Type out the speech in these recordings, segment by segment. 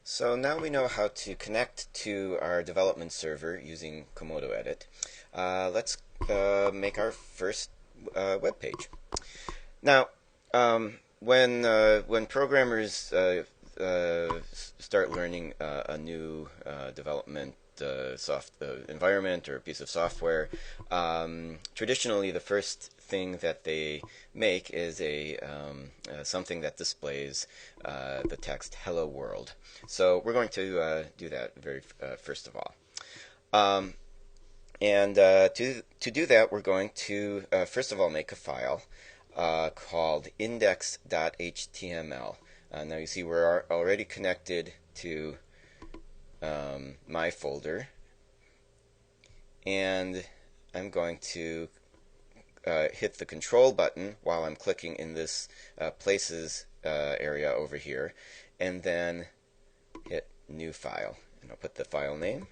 So now we know how to connect to our development server using Komodo Edit. Let's make our first web page. Now, when programmers start learning a new development environment or a piece of software, traditionally the first thing that they make is something that displays the text "Hello World." So we're going to do that very first of all. Um, to do that, we're going to first of all make a file called index.html. Now you see we're already connected to my folder, and I'm going to hit the control button while I'm clicking in this places area over here, and then hit new file. And I'll put the file name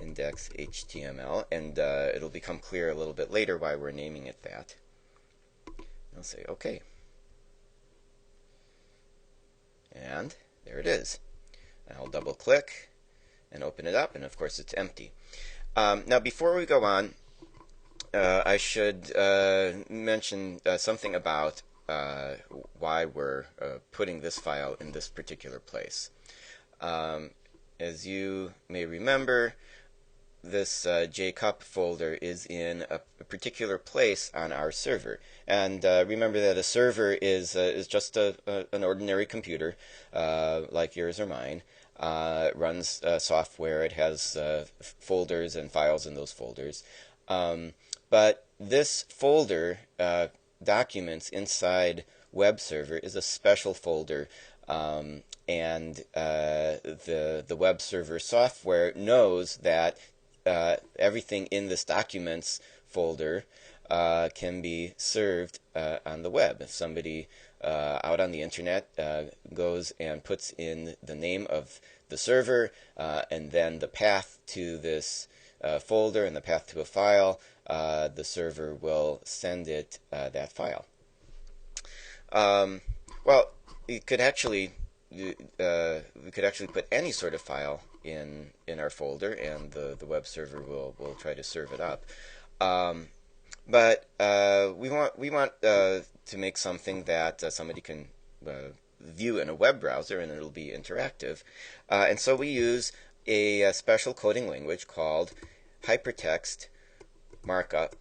index.html, and it'll become clear a little bit later why we're naming it that. I'll say OK. And there it is. I'll double click and open it up, and of course it's empty. Now before we go on, I should mention something about why we're putting this file in this particular place. As you may remember, this jcup folder is in a particular place on our server. And remember that a server is just an ordinary computer like yours or mine. It runs software. It has folders and files in those folders. But this folder, documents inside web server, is a special folder. And the web server software knows that everything in this documents folder can be served on the web. If somebody out on the internet goes and puts in the name of the server and then the path to this folder and the path to a file, the server will send it that file. Well, we could actually put any sort of file in our folder, and the web server will try to serve it up. But we want to make something that somebody can view in a web browser, and it'll be interactive. And so we use a special coding language called hypertext markup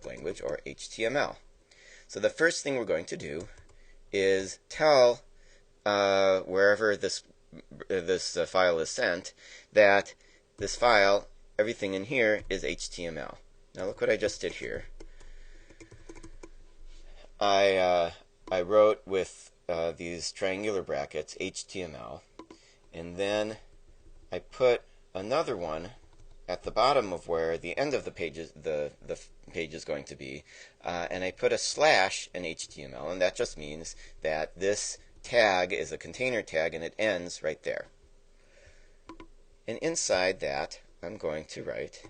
language, or HTML. So the first thing we're going to do is tell wherever this file is sent that this file, everything in here, is HTML. Now look what I just did here. I wrote with these triangular brackets HTML, and then I put another one at the bottom of where the end of the page is, the page is going to be, and I put a slash in HTML, and that just means that this tag is a container tag and it ends right there. And inside that, I'm going to write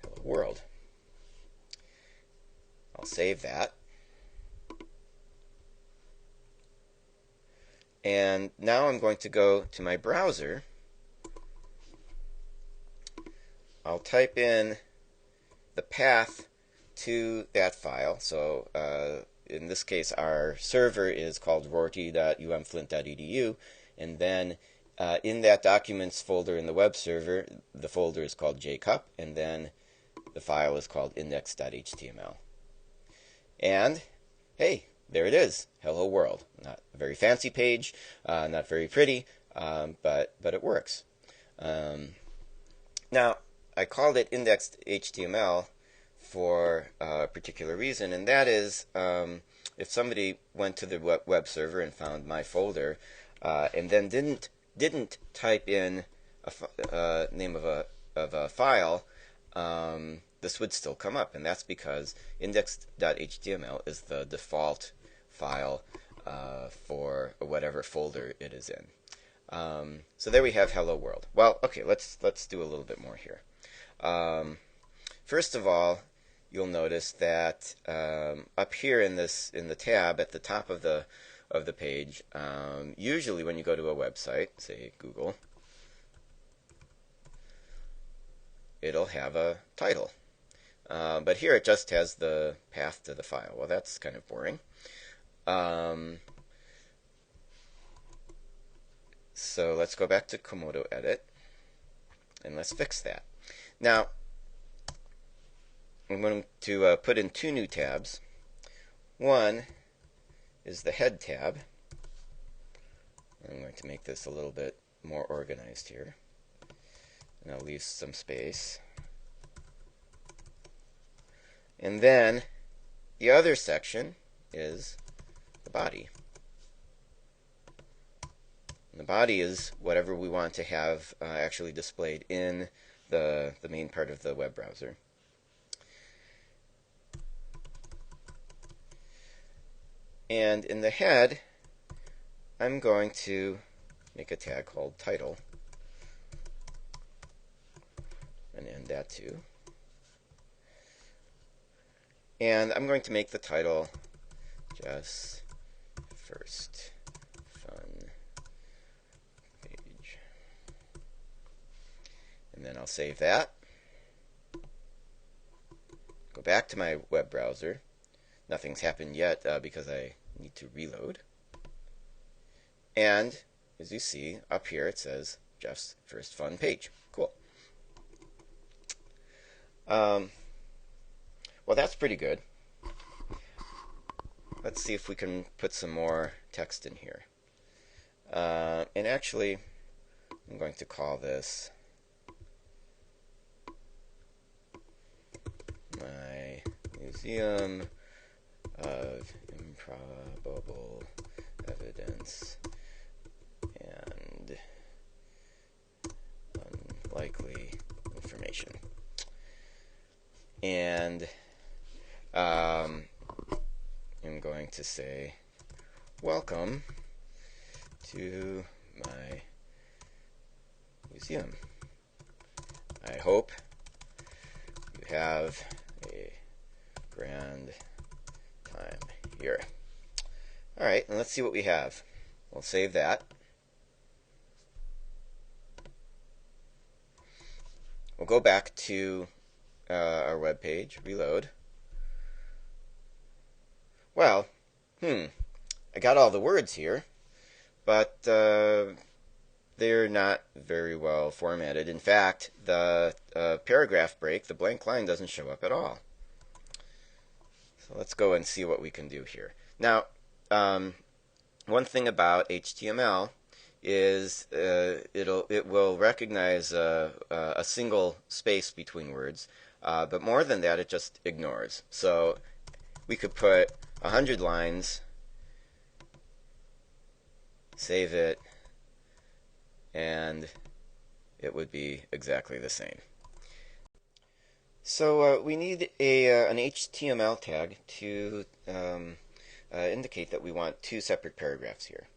hello world. I'll save that. And now I'm going to go to my browser. I'll type in the path to that file. So in this case, our server is called rorty.umflint.edu, and then in that documents folder in the web server, the folder is called jcup, and then the file is called index.html. And hey, there it is, hello world. Not a very fancy page, not very pretty, but it works. Now, I called it index.html for a particular reason, and that is if somebody went to the web server and found my folder and then didn't type in a name of a file, this would still come up, and that's because index.html is the default file for whatever folder it is in. So there we have hello world. Well, okay, let's do a little bit more here. First of all, you'll notice that up here in the tab at the top of the of the page, usually when you go to a website, say Google, it'll have a title. But here it just has the path to the file. Well, that's kind of boring. So let's go back to Komodo Edit, and let's fix that. Now, I'm going to put in two new tabs. One is the Head tab. I'm going to make this a little bit more organized here, and I'll leave some space. And then the other section is the body. And the body is whatever we want to have actually displayed in the main part of the web browser. And in the head, I'm going to make a tag called title and end that too. And I'm going to make the title just first fun page. And then I'll save that. Go back to my web browser. Nothing's happened yet because I need to reload. And as you see up here, it says Jeff's first fun page. Cool. Well, that's pretty good. Let's see if we can put some more text in here. And actually, I'm going to call this my Museum of Improbable Evidence and Unlikely Information. And I'm going to say, welcome to my museum. I hope you have a grand time here. Alright, and let's see what we have. We'll save that. We'll go back to our web page, reload. Well, I got all the words here, but they're not very well formatted. In fact, the paragraph break, the blank line, doesn't show up at all. So let's go and see what we can do here. Now, one thing about HTML is it will recognize a single space between words, but more than that, it just ignores. So we could put 100 lines, save it, and it would be exactly the same. So we need an HTML tag to indicate that we want two separate paragraphs here.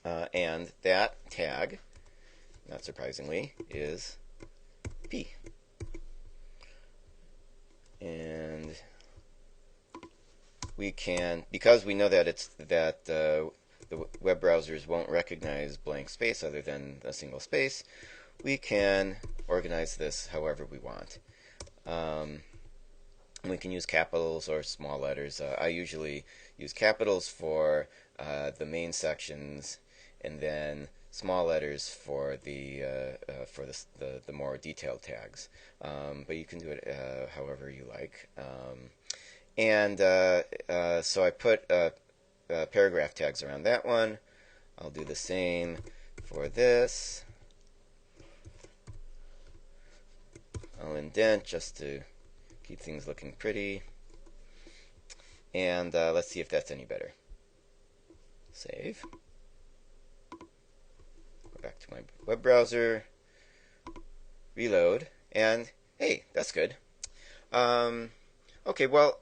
And that tag, not surprisingly, is P. And we can, because we know that the web browsers won't recognize blank space other than a single space, we can organize this however we want. We can use capitals or small letters. I usually use capitals for the main sections, and then small letters for the more detailed tags. But you can do it however you like. So I put paragraph tags around that one. I'll do the same for this. I'll indent just to keep things looking pretty. And let's see if that's any better. Save. Go back to my web browser. Reload. And hey, that's good. Okay, well,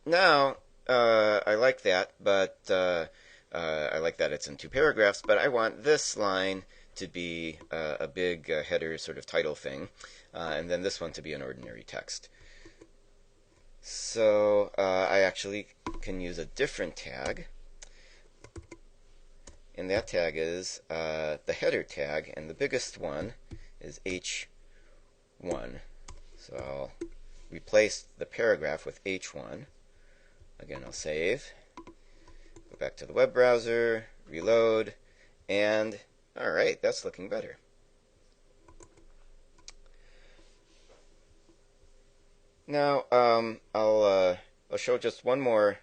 now I like that, but I like that it's in two paragraphs, but I want this line to be a big header sort of title thing, and then this one to be an ordinary text. So I actually can use a different tag. and that tag is the header tag, and the biggest one is H1. So I'll replace the paragraph with H1. Again, I'll save, go back to the web browser, reload, and alright, that's looking better. Now, I'll show just one more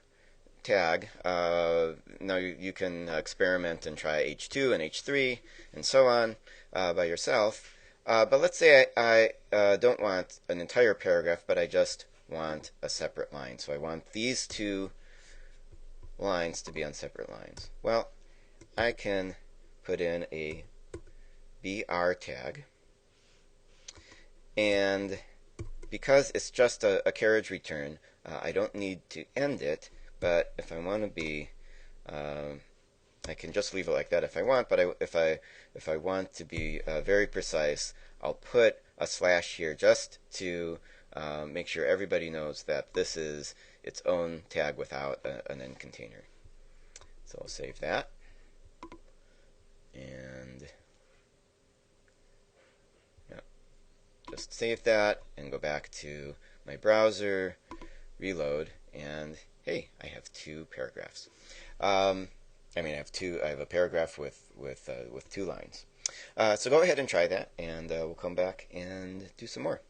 tag. Now you can experiment and try H2 and H3 and so on by yourself. But let's say I don't want an entire paragraph, but I just want a separate line. So I want these two lines to be on separate lines. Well, I can put in a BR tag, and because it's just a carriage return, I don't need to end it, but if I want to be, I can just leave it like that if I want, but if I want to be very precise, I'll put a slash here just to make sure everybody knows that this is its own tag without an end container. So I'll save that, and just save that and go back to my browser, reload, and hey, I have two paragraphs. I have a paragraph with two lines. So go ahead and try that, and we'll come back and do some more.